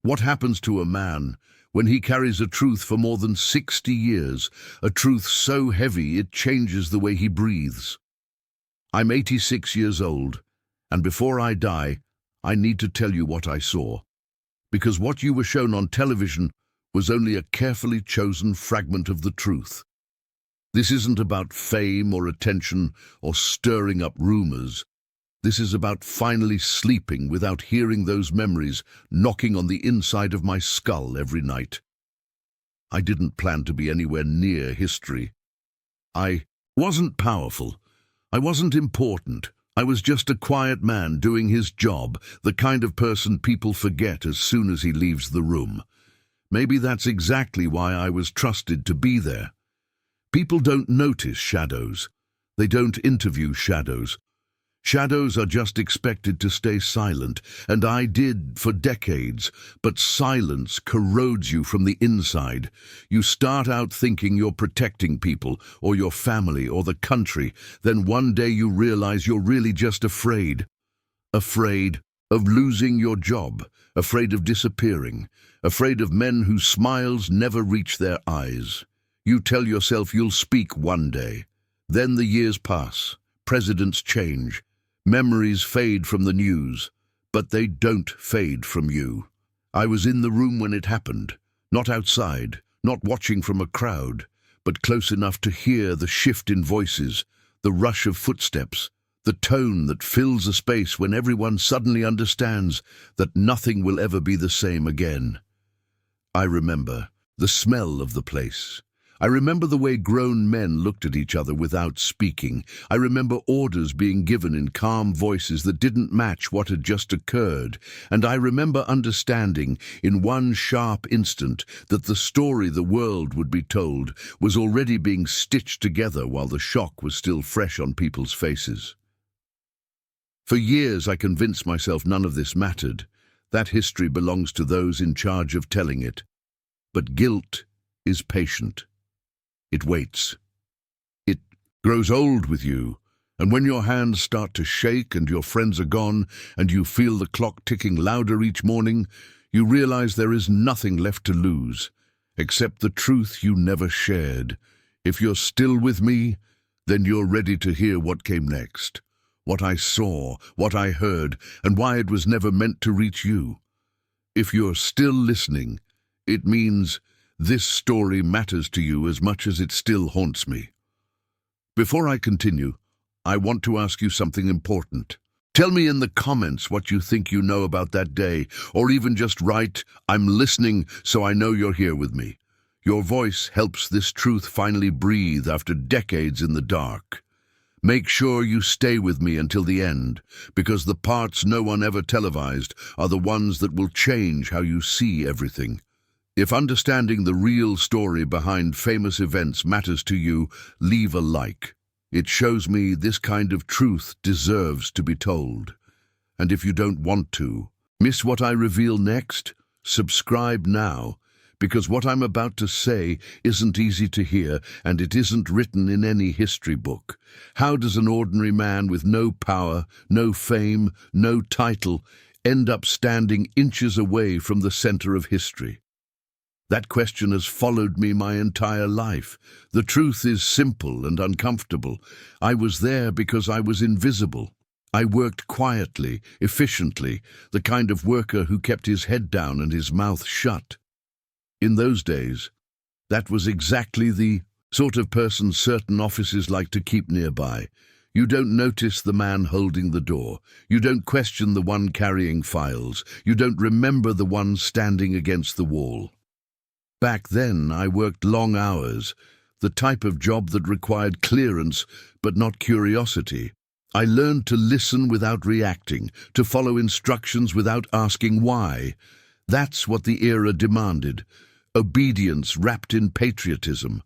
What happens to a man when he carries a truth for more than 60 years, a truth so heavy it changes the way he breathes? I'm 86 years old, and before I die, I need to tell you what I saw. Because what you were shown on television was only a carefully chosen fragment of the truth. This isn't about fame or attention or stirring up rumors. This is about finally sleeping without hearing those memories knocking on the inside of my skull every night. I didn't plan to be anywhere near history. I wasn't powerful. I wasn't important. I was just a quiet man doing his job, the kind of person people forget as soon as he leaves the room. Maybe that's exactly why I was trusted to be there. People don't notice shadows. They don't interview shadows. Shadows are just expected to stay silent, and I did for decades, but silence corrodes you from the inside. You start out thinking you're protecting people, or your family, or the country, then one day you realize you're really just afraid. Afraid of losing your job, afraid of disappearing, afraid of men whose smiles never reach their eyes. You tell yourself you'll speak one day. Then the years pass, presidents change, memories fade from the news, but they don't fade from you. I was in the room when it happened, not outside, not watching from a crowd, but close enough to hear the shift in voices, the rush of footsteps, the tone that fills a space when everyone suddenly understands that nothing will ever be the same again. I remember the smell of the place. I remember the way grown men looked at each other without speaking. I remember orders being given in calm voices that didn't match what had just occurred. And I remember understanding in one sharp instant that the story the world would be told was already being stitched together while the shock was still fresh on people's faces. For years I convinced myself none of this mattered. That history belongs to those in charge of telling it. But guilt is patient. It waits. It grows old with you, and when your hands start to shake and your friends are gone and you feel the clock ticking louder each morning, you realize there is nothing left to lose, except the truth you never shared. If you're still with me, then you're ready to hear what came next, what I saw, what I heard, and why it was never meant to reach you. If you're still listening, it means this story matters to you as much as it still haunts me. Before I continue, I want to ask you something important. Tell me in the comments what you think you know about that day, or even just write, "I'm listening, so I know you're here with me." Your voice helps this truth finally breathe after decades in the dark. Make sure you stay with me until the end, because the parts no one ever televised are the ones that will change how you see everything. If understanding the real story behind famous events matters to you, leave a like. It shows me this kind of truth deserves to be told. And if you don't want to miss what I reveal next, subscribe now, because what I'm about to say isn't easy to hear, and it isn't written in any history book. How does an ordinary man with no power, no fame, no title, end up standing inches away from the center of history? That question has followed me my entire life. The truth is simple and uncomfortable. I was there because I was invisible. I worked quietly, efficiently, the kind of worker who kept his head down and his mouth shut. In those days, that was exactly the sort of person certain offices like to keep nearby. You don't notice the man holding the door. You don't question the one carrying files. You don't remember the one standing against the wall. Back then, I worked long hours, the type of job that required clearance but not curiosity. I learned to listen without reacting, to follow instructions without asking why. That's what the era demanded, obedience wrapped in patriotism.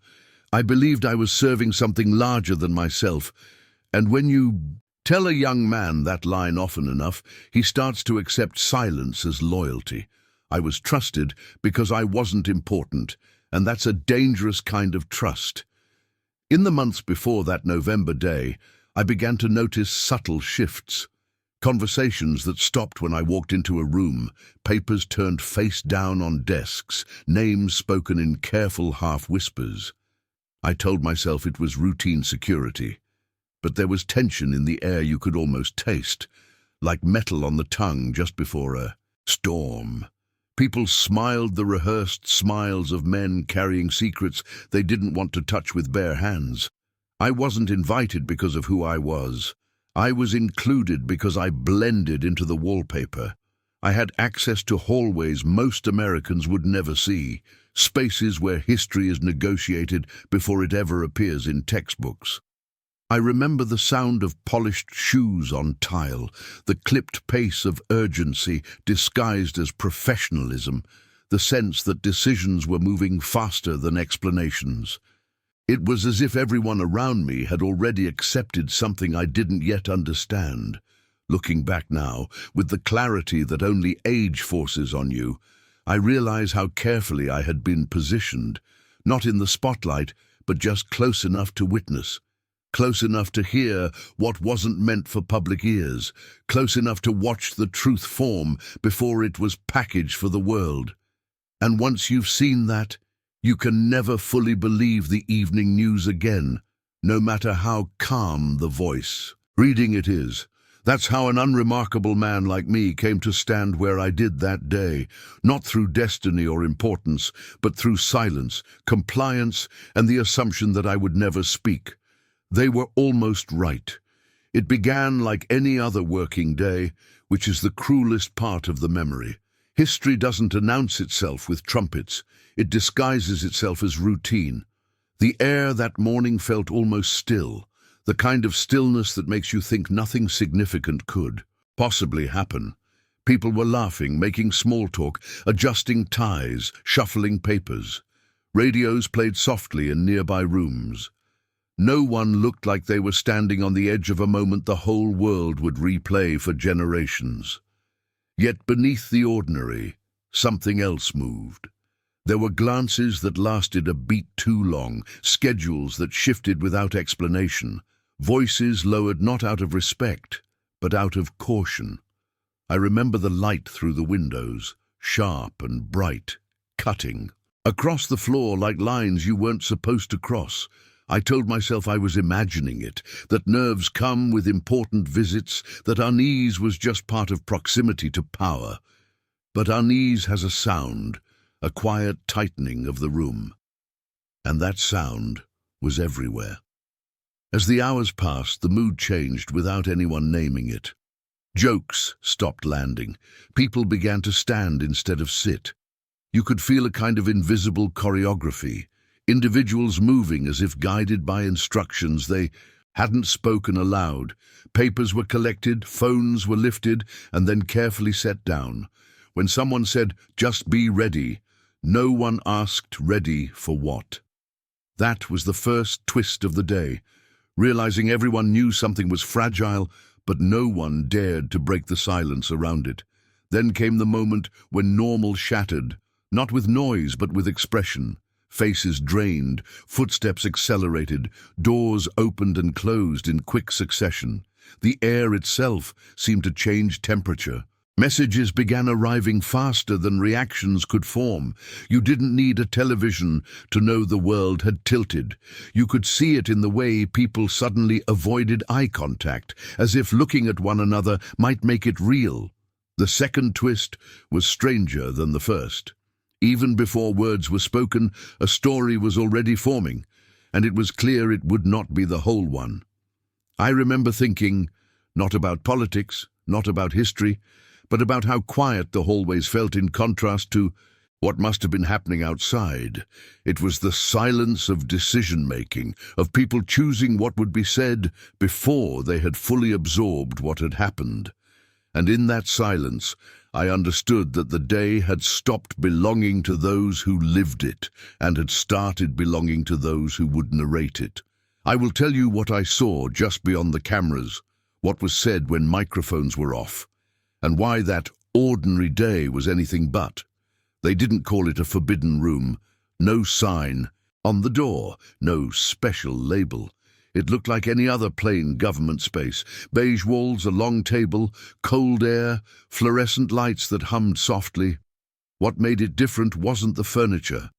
I believed I was serving something larger than myself, and when you tell a young man that line often enough, he starts to accept silence as loyalty. I was trusted because I wasn't important, and that's a dangerous kind of trust. In the months before that November day, I began to notice subtle shifts. Conversations that stopped when I walked into a room, papers turned face down on desks, names spoken in careful half-whispers. I told myself it was routine security, but there was tension in the air you could almost taste, like metal on the tongue just before a storm. People smiled the rehearsed smiles of men carrying secrets they didn't want to touch with bare hands. I wasn't invited because of who I was. I was included because I blended into the wallpaper. I had access to hallways most Americans would never see, spaces where history is negotiated before it ever appears in textbooks. I remember the sound of polished shoes on tile, the clipped pace of urgency disguised as professionalism, the sense that decisions were moving faster than explanations. It was as if everyone around me had already accepted something I didn't yet understand. Looking back now, with the clarity that only age forces on you, I realize how carefully I had been positioned, not in the spotlight, but just close enough to witness. Close enough to hear what wasn't meant for public ears, close enough to watch the truth form before it was packaged for the world. And once you've seen that, you can never fully believe the evening news again, no matter how calm the voice. Reading it is. That's how an unremarkable man like me came to stand where I did that day, not through destiny or importance, but through silence, compliance, and the assumption that I would never speak. They were almost right. It began like any other working day, which is the cruelest part of the memory. History doesn't announce itself with trumpets. It disguises itself as routine. The air that morning felt almost still, the kind of stillness that makes you think nothing significant could possibly happen. People were laughing, making small talk, adjusting ties, shuffling papers. Radios played softly in nearby rooms. No one looked like they were standing on the edge of a moment the whole world would replay for generations. Yet beneath the ordinary, something else moved. There were glances that lasted a beat too long, schedules that shifted without explanation, voices lowered not out of respect, but out of caution. I remember the light through the windows, sharp and bright, cutting. Across the floor like lines you weren't supposed to cross. I told myself I was imagining it, that nerves come with important visits, that unease was just part of proximity to power. But unease has a sound, a quiet tightening of the room. And that sound was everywhere. As the hours passed, the mood changed without anyone naming it. Jokes stopped landing. People began to stand instead of sit. You could feel a kind of invisible choreography. Individuals moving as if guided by instructions they hadn't spoken aloud. Papers were collected, phones were lifted, and then carefully set down. When someone said, "Just be ready," no one asked ready for what. That was the first twist of the day, realizing everyone knew something was fragile, but no one dared to break the silence around it. Then came the moment when normal shattered, not with noise but with expression. Faces drained, footsteps accelerated, doors opened and closed in quick succession. The air itself seemed to change temperature. Messages began arriving faster than reactions could form. You didn't need a television to know the world had tilted. You could see it in the way people suddenly avoided eye contact, as if looking at one another might make it real. The second twist was stranger than the first. Even before words were spoken, a story was already forming, and it was clear it would not be the whole one. I remember thinking, not about politics, not about history, but about how quiet the hallways felt in contrast to what must have been happening outside. It was the silence of decision-making, of people choosing what would be said before they had fully absorbed what had happened. And in that silence, I understood that the day had stopped belonging to those who lived it and had started belonging to those who would narrate it. I will tell you what I saw just beyond the cameras, what was said when microphones were off, and why that ordinary day was anything but. They didn't call it a forbidden room, no sign on the door, no special label. It looked like any other plain government space. Beige walls, a long table, cold air, fluorescent lights that hummed softly. What made it different wasn't the furniture.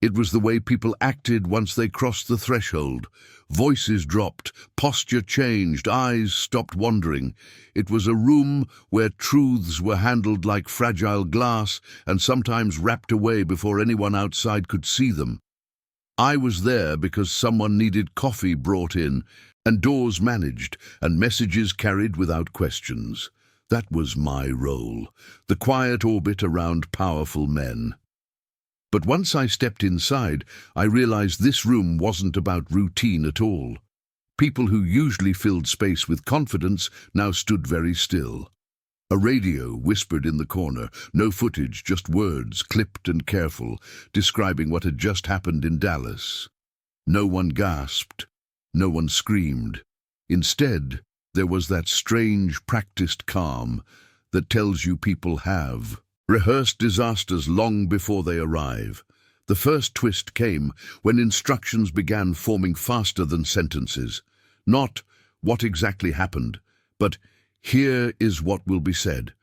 It was the way people acted once they crossed the threshold. Voices dropped, posture changed, eyes stopped wandering. It was a room where truths were handled like fragile glass and sometimes wrapped away before anyone outside could see them. I was there because someone needed coffee brought in, and doors managed, and messages carried without questions. That was my role, the quiet orbit around powerful men. But once I stepped inside, I realized this room wasn't about routine at all. People who usually filled space with confidence now stood very still. A radio whispered in the corner, no footage, just words, clipped and careful, describing what had just happened in Dallas. No one gasped, no one screamed. Instead, there was that strange, practiced calm that tells you people have rehearsed disasters long before they arrive. The first twist came when instructions began forming faster than sentences. Not what exactly happened, but here is what will be said.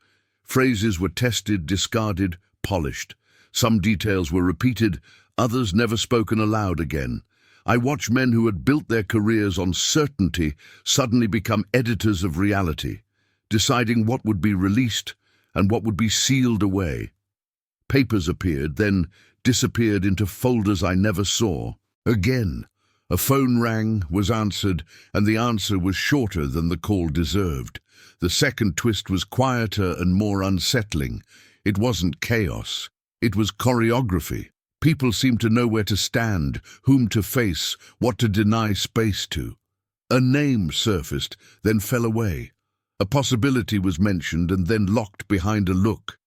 Phrases were tested, discarded, polished. Some details were repeated, others never spoken aloud again. I watched men who had built their careers on certainty suddenly become editors of reality, deciding what would be released and what would be sealed away. Papers appeared, then disappeared into folders I never saw. Again, a phone rang, was answered, and the answer was shorter than the call deserved. The second twist was quieter and more unsettling. It wasn't chaos. It was choreography. People seemed to know where to stand, whom to face, what to deny space to. A name surfaced, then fell away. A possibility was mentioned and then locked behind a look.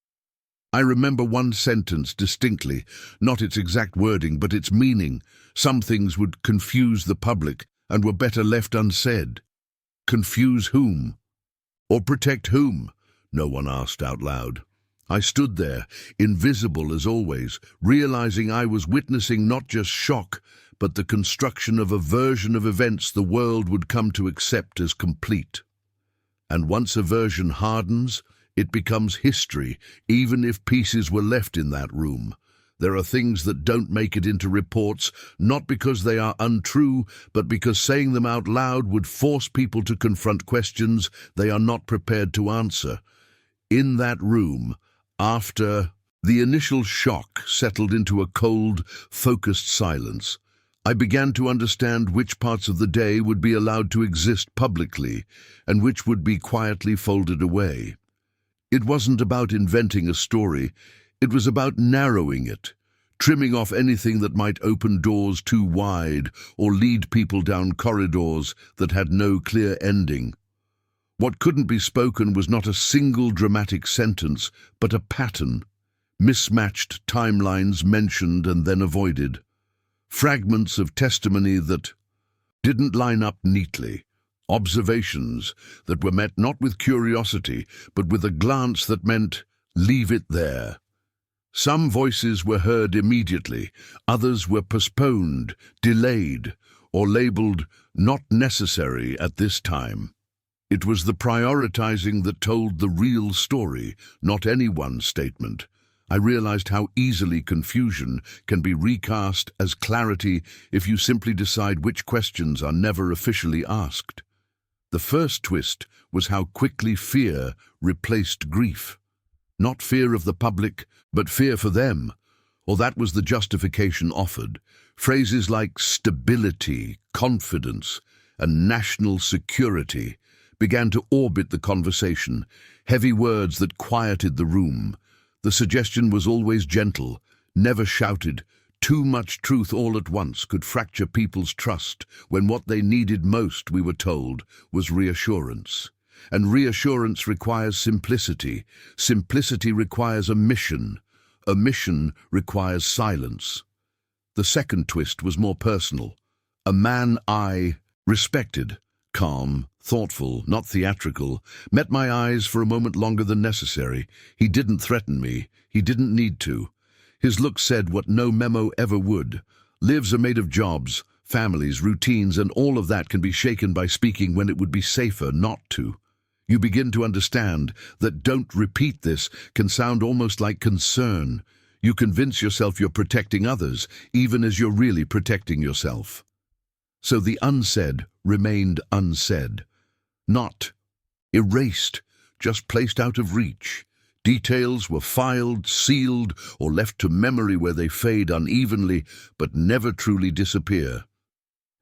I remember one sentence distinctly, not its exact wording, but its meaning. Some things would confuse the public and were better left unsaid. Confuse whom? Or protect whom? No one asked out loud. I stood there, invisible as always, realizing I was witnessing not just shock, but the construction of a version of events the world would come to accept as complete. And once a version hardens, it becomes history, even if pieces were left in that room. There are things that don't make it into reports, not because they are untrue, but because saying them out loud would force people to confront questions they are not prepared to answer. In that room, after the initial shock settled into a cold, focused silence, I began to understand which parts of the day would be allowed to exist publicly and which would be quietly folded away. It wasn't about inventing a story, it was about narrowing it, trimming off anything that might open doors too wide or lead people down corridors that had no clear ending. What couldn't be spoken was not a single dramatic sentence, but a pattern, mismatched timelines mentioned and then avoided. Fragments of testimony that didn't line up neatly, observations that were met not with curiosity, but with a glance that meant, leave it there. Some voices were heard immediately, others were postponed, delayed, or labeled not necessary at this time. It was the prioritizing that told the real story, not any one statement. I realized how easily confusion can be recast as clarity if you simply decide which questions are never officially asked. The first twist was how quickly fear replaced grief. Not fear of the public, but fear for them, or that was the justification offered. Phrases like stability, confidence, and national security began to orbit the conversation, heavy words that quieted the room. The suggestion was always gentle, never shouted. Too much truth all at once could fracture people's trust when what they needed most, we were told, was reassurance. And reassurance requires simplicity. Simplicity requires a mission. A mission requires silence. The second twist was more personal. A man I respected, calm, thoughtful, not theatrical, met my eyes for a moment longer than necessary. He didn't threaten me. He didn't need to. His look said what no memo ever would. Lives are made of jobs. Families, routines, and all of that can be shaken by speaking when it would be safer not to. You begin to understand that "don't repeat this" can sound almost like concern. You convince yourself you're protecting others, even as you're really protecting yourself. So the unsaid remained unsaid. Not erased, just placed out of reach. Details were filed, sealed, or left to memory where they fade unevenly but never truly disappear.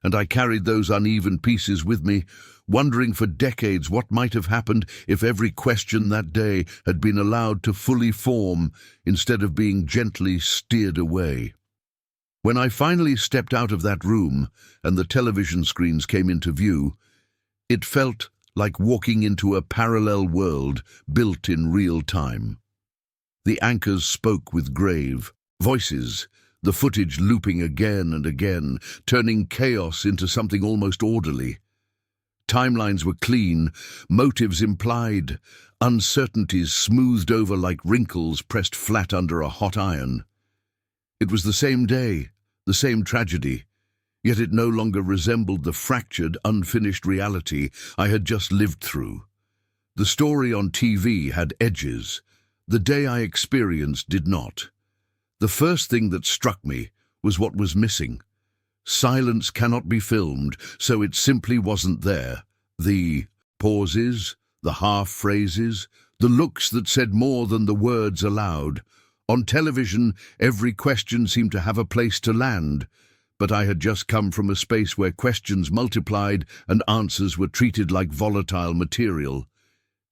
And I carried those uneven pieces with me, wondering for decades what might have happened if every question that day had been allowed to fully form instead of being gently steered away. When I finally stepped out of that room and the television screens came into view, it felt like walking into a parallel world built in real time. The anchors spoke with grave voices, the footage looping again and again, turning chaos into something almost orderly. Timelines were clean, motives implied, uncertainties smoothed over like wrinkles pressed flat under a hot iron. It was the same day, the same tragedy, yet it no longer resembled the fractured, unfinished reality I had just lived through. The story on TV had edges. The day I experienced did not. The first thing that struck me was what was missing. Silence cannot be filmed, so it simply wasn't there. The pauses, the half-phrases, the looks that said more than the words aloud. On television, every question seemed to have a place to land, but I had just come from a space where questions multiplied and answers were treated like volatile material.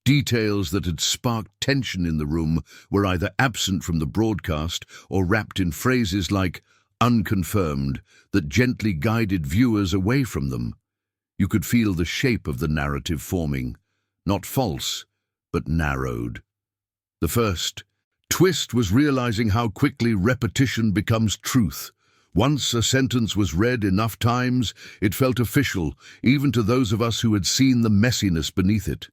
Details that had sparked tension in the room were either absent from the broadcast or wrapped in phrases like "unconfirmed" that gently guided viewers away from them. You could feel the shape of the narrative forming, not false, but narrowed. The first twist was realizing how quickly repetition becomes truth. Once a sentence was read enough times, it felt official, even to those of us who had seen the messiness beneath it.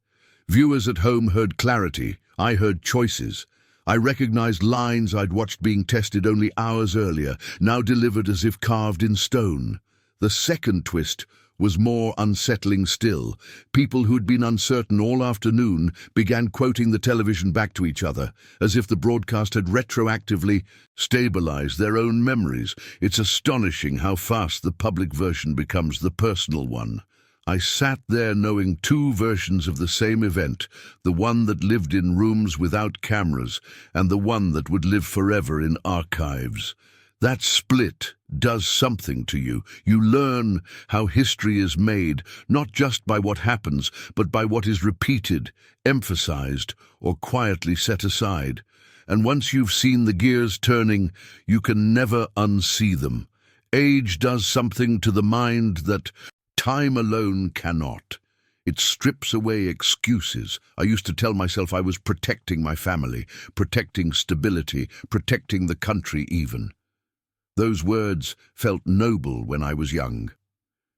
Viewers at home heard clarity. I heard choices. I recognized lines I'd watched being tested only hours earlier, now delivered as if carved in stone. The second twist was more unsettling still. People who'd been uncertain all afternoon began quoting the television back to each other, as if the broadcast had retroactively stabilized their own memories. It's astonishing how fast the public version becomes the personal one. I sat there knowing two versions of the same event, the one that lived in rooms without cameras and the one that would live forever in archives. That split does something to you. You learn how history is made, not just by what happens, but by what is repeated, emphasized, or quietly set aside. And once you've seen the gears turning, you can never unsee them. Age does something to the mind that time alone cannot. It strips away excuses. I used to tell myself I was protecting my family, protecting stability, protecting the country even. Those words felt noble when I was young.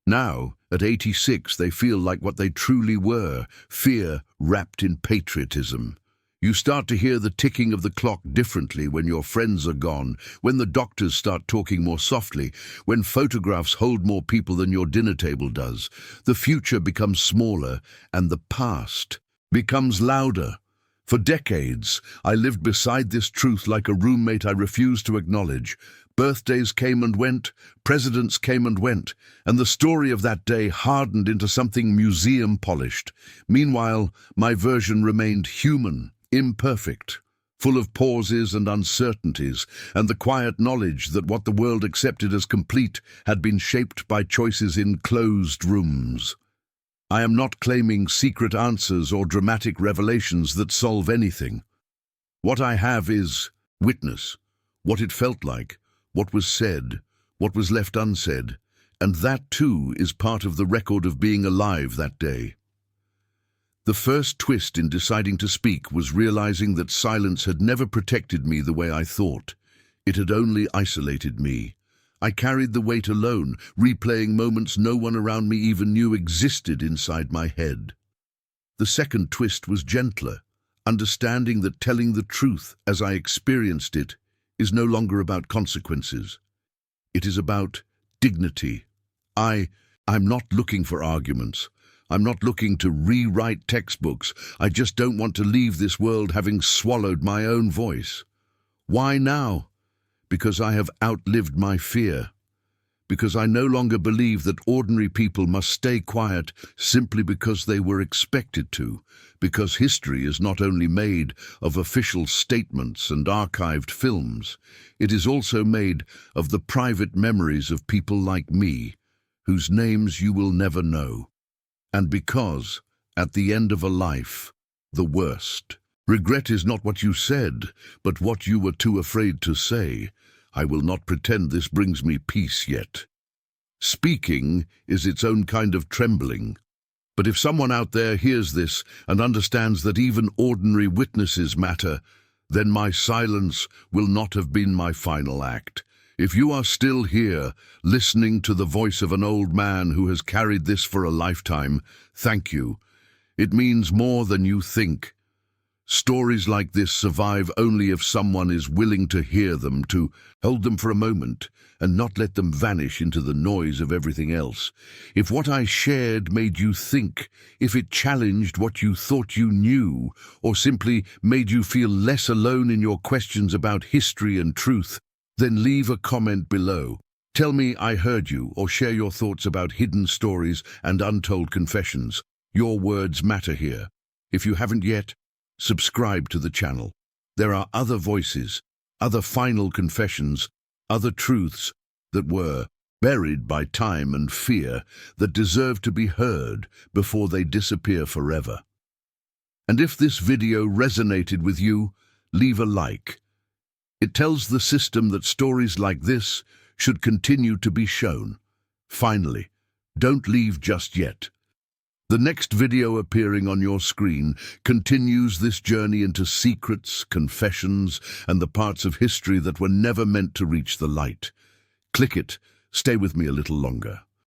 Now, at 86, they feel like what they truly were, fear wrapped in patriotism. You start to hear the ticking of the clock differently when your friends are gone, when the doctors start talking more softly, when photographs hold more people than your dinner table does. The future becomes smaller, and the past becomes louder. For decades, I lived beside this truth like a roommate I refused to acknowledge. Birthdays came and went, presidents came and went, and the story of that day hardened into something museum-polished. Meanwhile, my version remained human, imperfect, full of pauses and uncertainties, and the quiet knowledge that what the world accepted as complete had been shaped by choices in closed rooms. I am not claiming secret answers or dramatic revelations that solve anything. What I have is witness, what it felt like, what was said, what was left unsaid, and that too is part of the record of being alive that day. The first twist in deciding to speak was realizing that silence had never protected me the way I thought. It had only isolated me. I carried the weight alone, replaying moments no one around me even knew existed inside my head. The second twist was gentler, understanding that telling the truth as I experienced it is no longer about consequences. It is about dignity, I'm not looking for arguments. I'm not looking to rewrite textbooks. I just don't want to leave this world having swallowed my own voice. Why now? Because I have outlived my fear. Because I no longer believe that ordinary people must stay quiet simply because they were expected to. Because history is not only made of official statements and archived films, it is also made of the private memories of people like me, whose names you will never know. And because, at the end of a life, the worst. Regret is not what you said, but what you were too afraid to say. I will not pretend this brings me peace yet. Speaking is its own kind of trembling. But if someone out there hears this and understands that even ordinary witnesses matter, then my silence will not have been my final act. If you are still here, listening to the voice of an old man who has carried this for a lifetime, thank you. It means more than you think. Stories like this survive only if someone is willing to hear them, to hold them for a moment, and not let them vanish into the noise of everything else. If what I shared made you think, if it challenged what you thought you knew, or simply made you feel less alone in your questions about history and truth, then leave a comment below. Tell me I heard you, or share your thoughts about hidden stories and untold confessions. Your words matter here. If you haven't yet, subscribe to the channel. There are other voices, other final confessions, other truths that were buried by time and fear that deserve to be heard before they disappear forever. And if this video resonated with you, leave a like. It tells the system that stories like this should continue to be shown. Finally, don't leave just yet. The next video appearing on your screen continues this journey into secrets, confessions, and the parts of history that were never meant to reach the light. Click it. Stay with me a little longer.